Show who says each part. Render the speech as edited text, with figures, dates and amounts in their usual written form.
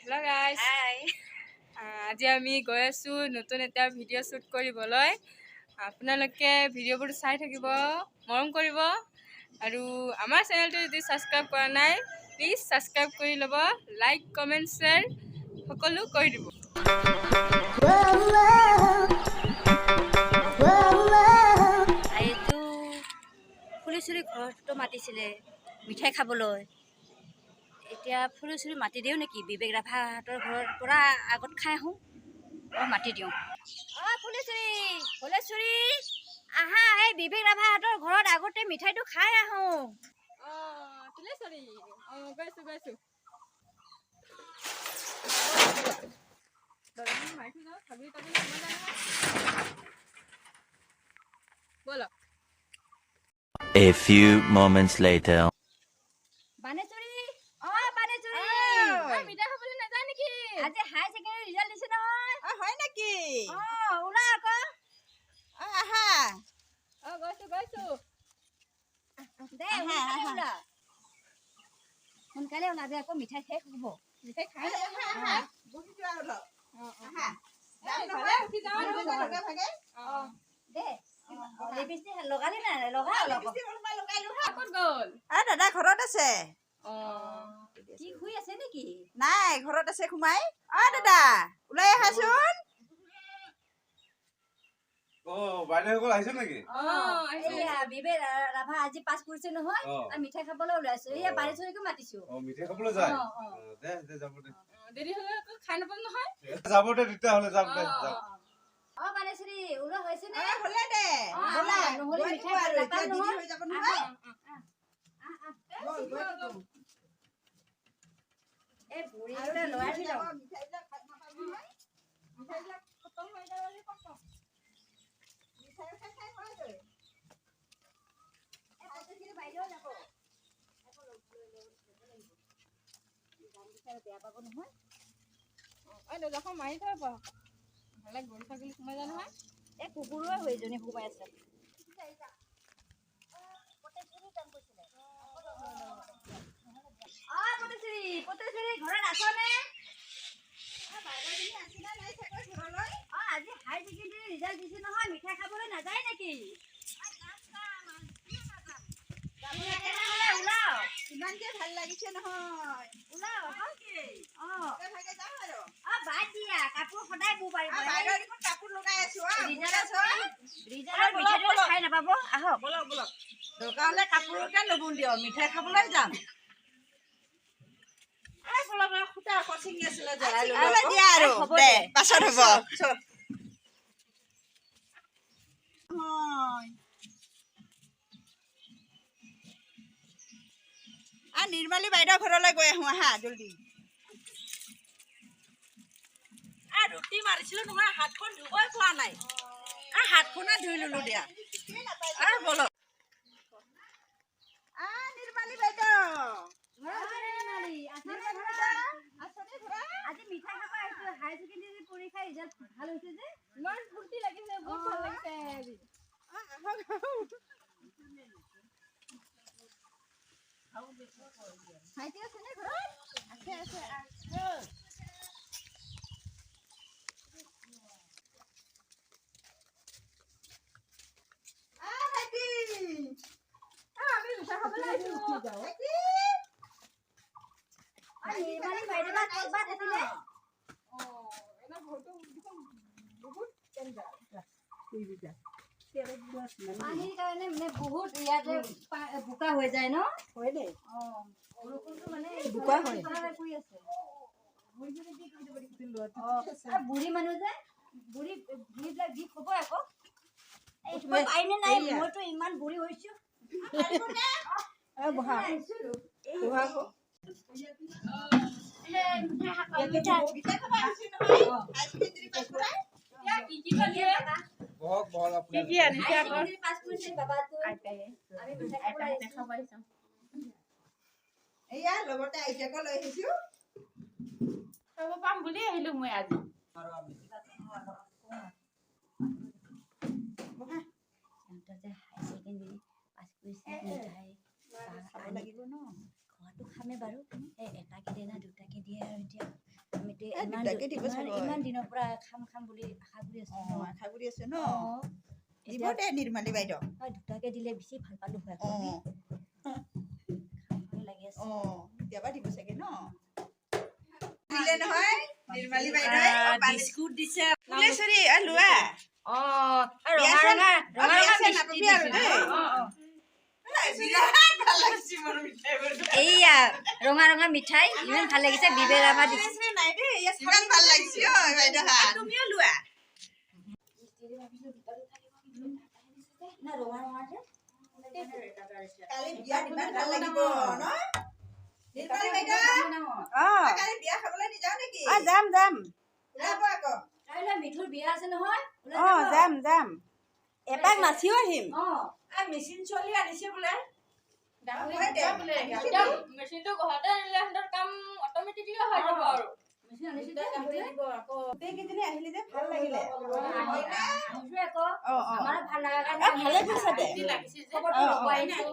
Speaker 1: Hello guys.
Speaker 2: Hi.
Speaker 1: আজি আমি গৈ আছো নতুন এটা ভিডিঅ' শ্বুট কৰিবলৈ। আপোনালোকে ভিডিঅ'বোৰ চাই থাকিব, মৰম কৰিব আৰু আমাৰ চেনেলটো যদি ছাবস্ক্ৰাইব কৰা নাই প্লিজ ছাবস্ক্ৰাইব কৰি ল'ব, লাইক কমেণ্ট শ্বেয়াৰ সকলো কৰি দিব।
Speaker 2: এইটো ফুলেশ্বৰী ঘৰটো মাতিছিলে মিঠাই খাবলৈ। এতিয়া ফুলেশ্বৰী মাতি দিওঁ নেকি? বিবেক ৰাভাহঁতৰ ঘৰৰ পৰা আগত খাই আহোঁ। মাতি দিওঁ। ফুলেশ্বৰী আহা, এই বিবেক ৰাভাহঁতৰ ঘৰত আগতে মিঠাইটো খাই আহোঁ।
Speaker 1: ফুলেশ্বৰী গৈছো।
Speaker 3: A few moments later.
Speaker 2: বানেশ্বৰী বানেশ্বৰী
Speaker 1: মিঠাই খাবলৈ নাযায় নেকি?
Speaker 2: আজি হাই ছেকেণ্ডাৰী ৰিজাল্ট দিছে নহয়।
Speaker 4: হয় নেকি?
Speaker 2: ওলা আকৌ।
Speaker 4: আহা
Speaker 1: গৈছো।
Speaker 2: দে ওলা। সোনকালে ওলাবি আকৌ, মিঠাই শেষ হ'ব।
Speaker 1: মিঠাই খাই
Speaker 4: বহি যোৱা অলপ। আহা
Speaker 1: উঠি যাওঁ
Speaker 4: ভাগে
Speaker 2: দে লিপষ্টিক লগালি নাই? লগা অলপ।
Speaker 1: ক'ত গ'ল?
Speaker 4: দাদা ঘৰত আছে?
Speaker 2: কি শুই আছে নেকি?
Speaker 4: নাই, ঘৰত আছে সোমাই। দাদা ওলাই আহাচোন।
Speaker 5: বাইদেউসকল আহিছে নেকি?
Speaker 2: এয়া বিবেক ৰাভা আজি পাছ কৰিছে নহয়, আমি মিঠাই খাবলৈ ওলাইছো। এয়া বানেশ্বৰীকো মাতিছো।
Speaker 5: মিঠাই খাবলৈ যায়? দে যাব দে।
Speaker 1: দেৰি হ'লে আকৌ খাই নাপাম নহয়।
Speaker 5: যাব দে তেতিয়াহ'লে, যাম দে।
Speaker 2: বানেশ্বৰী ওলোৱা হৈছে নে?
Speaker 4: হ'লে দে
Speaker 2: ব'লা, নহ'লে মিঠাই
Speaker 4: আৰু
Speaker 2: নাপাম
Speaker 4: এতিয়া
Speaker 2: নহয়।
Speaker 4: হৈ যাব নহয়।
Speaker 2: এই বুঢ়ীটোলে লৰাই থৈ যাওঁ।
Speaker 4: মিঠাইবিলাক খাই নাপাম নহয়। মিঠাইবিলাক খতম হৈ যাব বুলি কষ্ট। মিঠাই খাই হয়গৈ।
Speaker 2: বাইদেউ যাব। বেয়া পাব নহয়।
Speaker 1: দৰ্জাখন মাৰি থৈ পাহ নহ'লে গৰু ছাগলী সোমাই যায় নহয়।
Speaker 2: এই কুকুৰৰ হৈ এজনী সোমাই আছে। পটেশ্বৰী ঘৰত আছনে? আজি হাই ছেকেণ্ডাৰী ৰিজাল্ট দিছে নহয়, মিঠাই খাবলৈ নাযায় নেকি? ওলাও,
Speaker 4: ইমান যে ভাল লাগিছে নহয়।
Speaker 2: ওলাও।
Speaker 4: ভাগে যাম আৰু।
Speaker 2: বাদ দিয়া, কাপোৰ সদায় বব পাৰিব।
Speaker 4: বাইদেউ দেখোন কাপোৰ লগাই আছো।
Speaker 2: ৰিজাল্টৰ মিঠাইটো খাই নাপাব। আহক
Speaker 4: বলক দৰকাৰ হ'লে কাপোৰকে লবো দিয়ক, মিঠাই খাবলৈ যাম। সূতা আকৌ ছিঙি আছিলে, দিয়া আৰু দে, পাছত হ'ব। নিৰ্মালী বাইদেউ ঘৰলৈ গৈ আহো, আহা জলদি। ৰুটি মাৰিছিলো নহয়, হাতখন ধুবই পোৱা নাই। হাতখনে ধুই ললো দিয়া। বলক নিৰ্মালী বাইদেউ।
Speaker 2: আজি মিঠাই খাব আহিছো। হাই ছেকেণ্ডাৰী পৰীক্ষা ৰিজাল্ট ভাল হৈছে যে,
Speaker 1: ইমান ফূৰ্তি লাগিছে, বহুত ভাল লাগিছে আজি।
Speaker 4: ভাইটি আছে নে ঘৰত? আছে।
Speaker 2: নিৰ্মালী বাইদেউ বা ক'ৰবাত আছিলে। পানীৰ কাৰণে মানে বহুত ইয়াতে বোকা হৈ যায় ন?
Speaker 4: হয় দেই।
Speaker 2: বৰষুণটো মানে
Speaker 4: বোকা হয়।
Speaker 2: কৰি আছে। বুঢ়ী মানুহ যে, বুঢ়ীবিলাক বিষ হ'ব আকৌ। পাৰিনে নাই? মইতো ইমান বুঢ়ী হৈছো।
Speaker 4: এয়া লগতে আইতাকো লৈ আহিছো।
Speaker 1: খাব পাম বুলি আহিলো মই আজি।
Speaker 2: লাগিব ন, খোৱাটো খামে বাৰু। এটাকে দিয়ে না দুটাকে দিয়ে আৰু এতিয়া এতিয়া
Speaker 6: এই দুটাকে দিব চাগৈ।
Speaker 2: ইমান দিনৰ পৰা খাম বুলি আশা কৰি আছো
Speaker 6: অঁ আশা কৰি আছে ন
Speaker 2: অঁ
Speaker 6: দিব দে নিৰ্মালী বাইদেউ
Speaker 2: হয় দুটাকে দিলে বেছি ভাল পালো হয়
Speaker 6: অঁ
Speaker 2: ভাল লাগি আছে
Speaker 6: অঁ কেতিয়াবা দিব চাগে ন দিলে নহয় নিৰ্মালী বাইদেউ
Speaker 4: বিস্কুট দিছে
Speaker 6: ফুলেশ্বৰী লোৱা
Speaker 2: অঁ আৰু
Speaker 6: বিয়া
Speaker 2: ৰঙা
Speaker 6: চিয়া-
Speaker 2: ৰঙা
Speaker 6: বিয়া চিয়া
Speaker 2: মিষ্টি
Speaker 6: নাপাবি আৰু দেই।
Speaker 2: দিছিলে।
Speaker 6: বিৰাট ভাল লাগিছে মোৰ মিঠাই
Speaker 2: এইয়া ৰঙা মিঠাই ইমান ভাল লাগিছে বিবেক ৰাভা দিছে
Speaker 6: নাই দেই ইমান ভাল লাগিছে ঐ বাইদেউ তুমিও লোৱা
Speaker 2: না ৰঙা যে
Speaker 6: কালি বিয়াত ইমান ভাল লাগিব ন নিৰ্মালী বাইদেউ কালি বিয়া খাবলৈ নিযাওঁ নেকি
Speaker 4: যাম
Speaker 6: ওলাব আকৌ
Speaker 2: কাইলৈ মিঠুৰ বিয়া আছে নহয়
Speaker 4: যাম এপাক নাচিও আহিম
Speaker 2: অঁ
Speaker 4: মেচিন চলি আনিছে বোলে
Speaker 6: হয় দে,
Speaker 1: এতিয়া মেচিনটো ঘৰতে আনিলে সিহঁতৰ কাম অট'মেটিকলি হৈ যাব আৰু
Speaker 6: গোটেইকেইজনী আহিলে যে ভাল লাগিলে
Speaker 2: আমাৰো ভাল লগা
Speaker 4: ভালে কৈছে দে
Speaker 1: লাগিছে যে
Speaker 2: খবৰটো ল'ব আহিছো